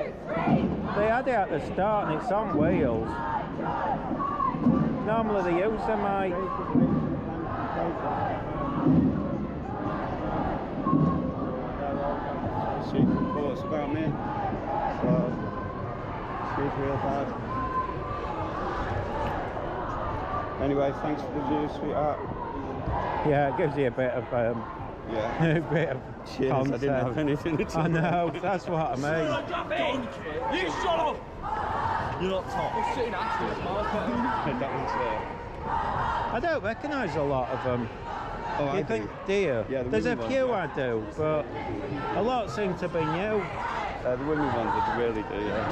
They had it at the start and it's on wheels. Normally they use a mic. She reports about me, so she's real bad. Anyway, thanks for the view, sweetheart. Yeah, it gives you a bit of Yeah. a bit of Cheers, content. I didn't have anything to I know, that's what I mean. You shut up! You're not top. You're sitting actually. I don't recognise a lot of them. Oh, I You think, do. do you? Yeah, the There's a women few ones, I do, but a lot seem to be new. The women ones that really do, yeah.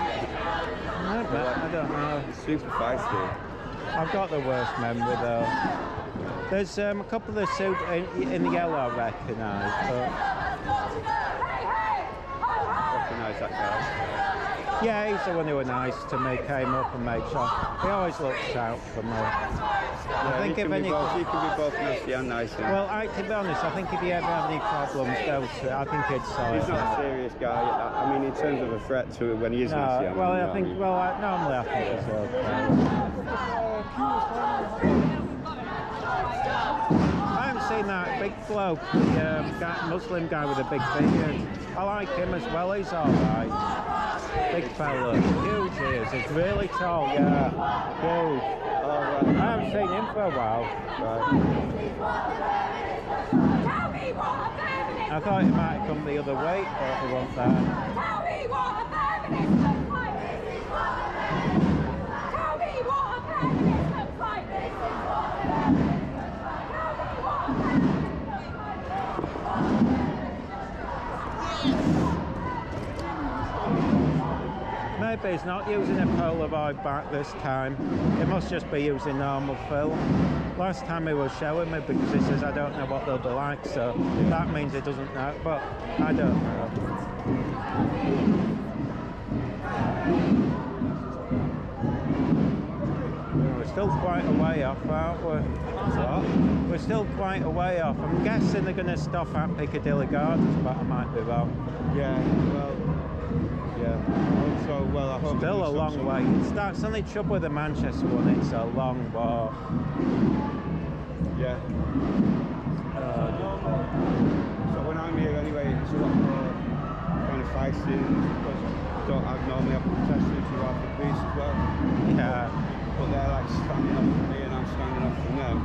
I don't know. It's super feisty. I've got the worst memory though. There's a couple of suit in the yellow I recognise, but Recognise that guy. yeah, he's the one who was nice to me, came up and made sure. He always looks out for me. Yeah, think he if can be any- both, he can be both nasty and nice. Yeah. Well, to be honest, I think if you ever have any problems, I think he'd sort He's it not a out. serious guy. I mean, in terms of a threat to when he is nasty. No, well, I think, normally I think it's okay. I haven't seen that big bloke, the Muslim guy with a big beard. I like him as well, he's alright. Big fella, huge he is, he's really tall, yeah, huge. Oh, right. I haven't seen him for a while. I thought he might have come the other way, but he wasn't there. Tell me what a feminist looks like. Tell me what a feminist looks like. Tell me what a Maybe he's not using a Polaroid back this time. It must just be using normal film. Last time he was showing me because he says I don't know what they'll be like, so that means he doesn't know, but I don't know. We're still quite a way off, aren't we? What? We're still quite a way off. I'm guessing they're going to stop at Piccadilly Gardens, but I might be wrong. Yeah, well, yeah. Also, well, I hope Still a there's long some- way. That's the only trouble with the Manchester one, it's a long walk. Yeah. So when I'm here anyway, it's a lot more kind of feisty because I normally have protesters who are the police as well. Yeah. But they're like standing up from me and I'm standing up from them.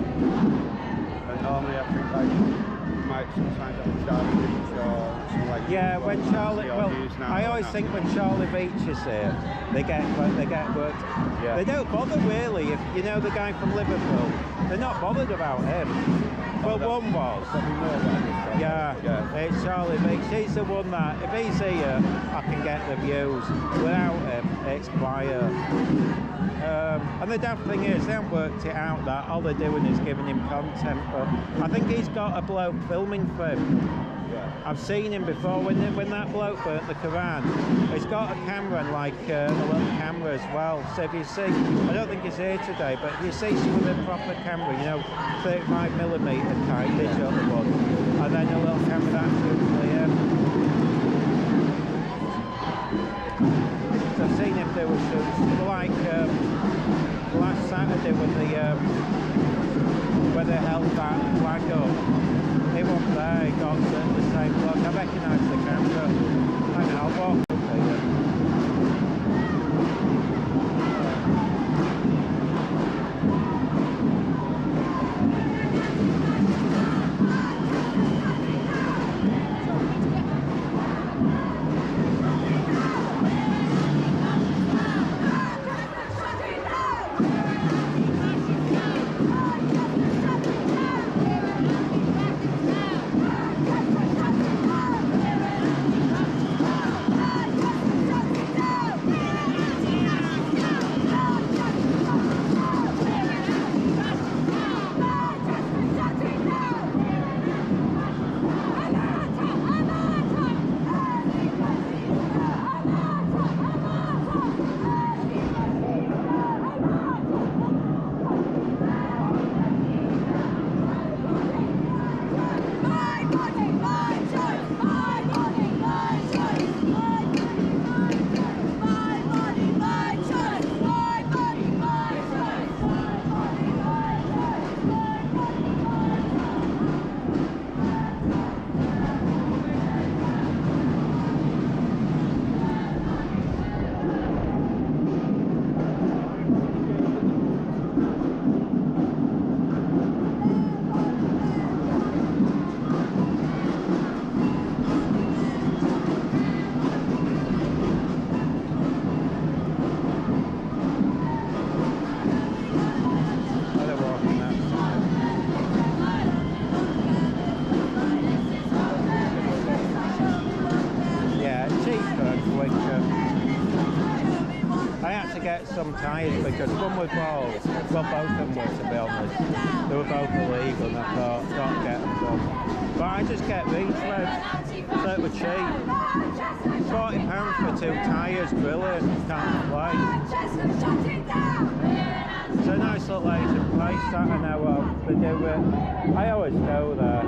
And normally I think like might sometimes have Charlie Beach or something like Yeah, when Charlie, well, I always think when Charlie Beach is here, they get worked. Yeah. They don't bother really. If you know the guy from Liverpool, they're not bothered about him. Well, one was. Yeah, it's Charlie Beach. He's the one that, if he's here, I can get the views. Without him, it's quiet. And the daft thing is, they haven't worked it out that all they're doing is giving him content. But I think he's got a bloke filming for him. I've seen him before when that bloke burnt the Quran. He's got a camera and like a little camera as well. So if you see, I don't think he's here today, but if you see some of the proper camera, you know, 35mm type digital one, and then a little camera that's clear. So I've seen him do a shoot, like last Saturday when they held that flag up. He wasn't there, he got the same look. I recognise the camera. I know, I'll walk up here. Some tyres because one was balls, well both of them were, to be honest. They were both illegal and I thought, got to get them done. But I just get these reds, so it was cheap. £40 for 2 tyres, brilliant, can't complain. It's a nice little Asian place that I know of, they do it. I always go there.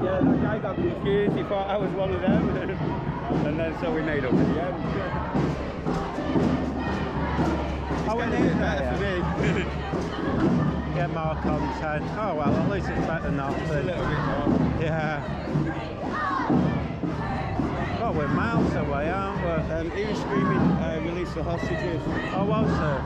Yeah, that guy got confused. He thought I was one of them, and then so we made up at the end. Oh, we It's need better that, for me. Get more content. Oh well, at least it's better than A nothing. little bit more. Yeah. Well, we're miles away, aren't we? He was screaming, release the hostages. Oh, was it?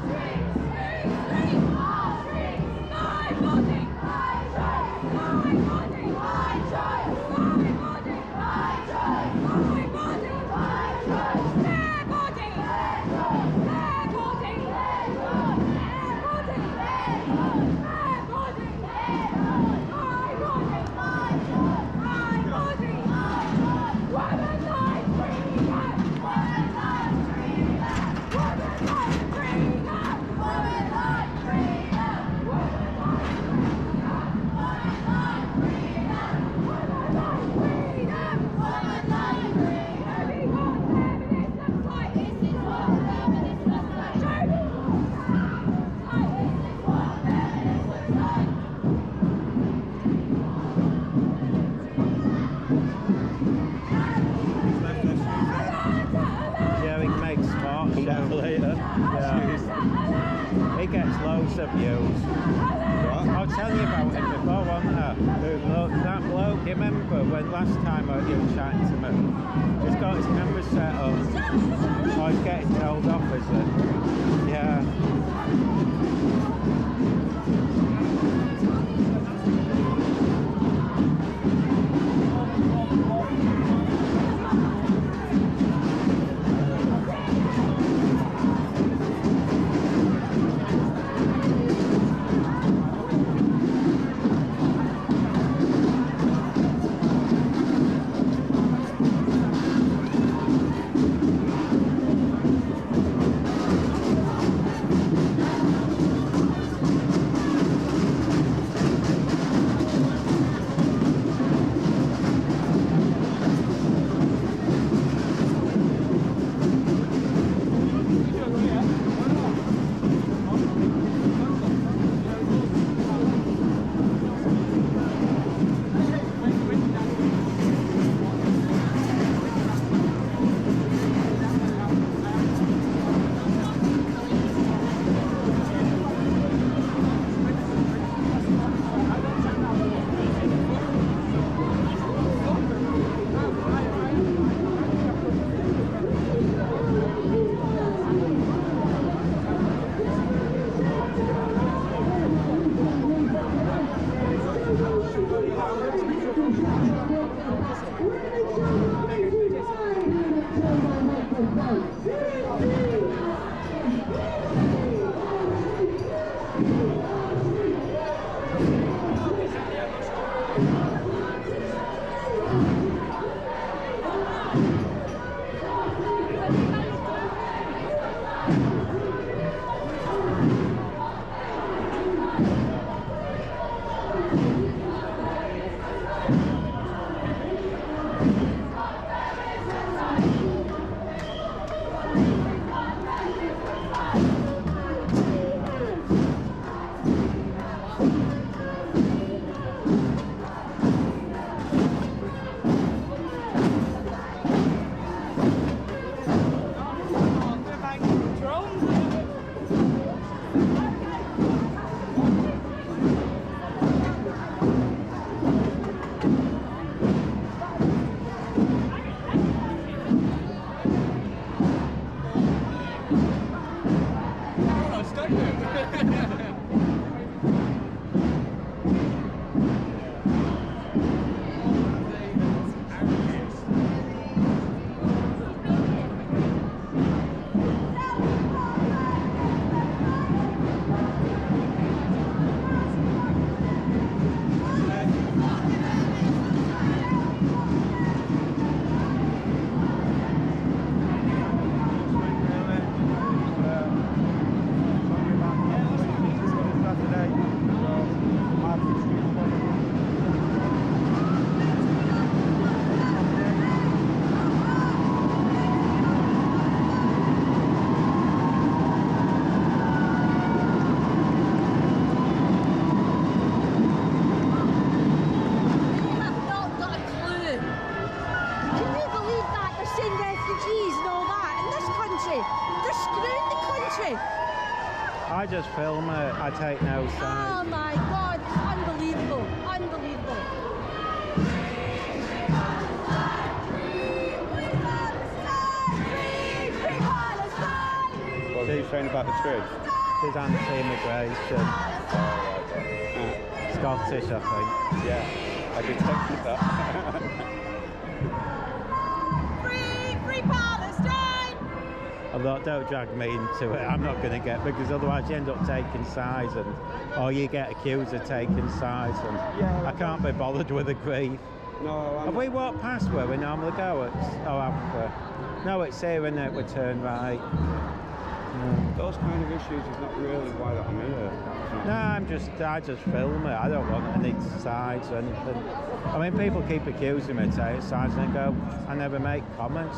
Yeah, we can make smart show later. Yeah. He gets loads of views. I was telling you about him before, wasn't I? That bloke, you remember when last time you were chatting to me? He's got his camera set up. Oh, he's getting told off, is it? Yeah. just film it. I take no Oh sides. my God, it's unbelievable, unbelievable. What are you saying about the tree? She's anti-immigration. Scottish, I think. Yeah, I detected that. Free Palestine! I thought, don't drag me into it. I'm not going to get, because otherwise you end up taking sides, or you get accused of taking sides, and I can't be bothered with the grief. No, Have we walked past where we normally go? Oh, have we? No, it's here, isn't it? We turn right. those kind of issues is not really why that I'm here. No, I just film it. I don't want any sides or anything. I mean, people keep accusing me of taking sides, and I go, I never make comments.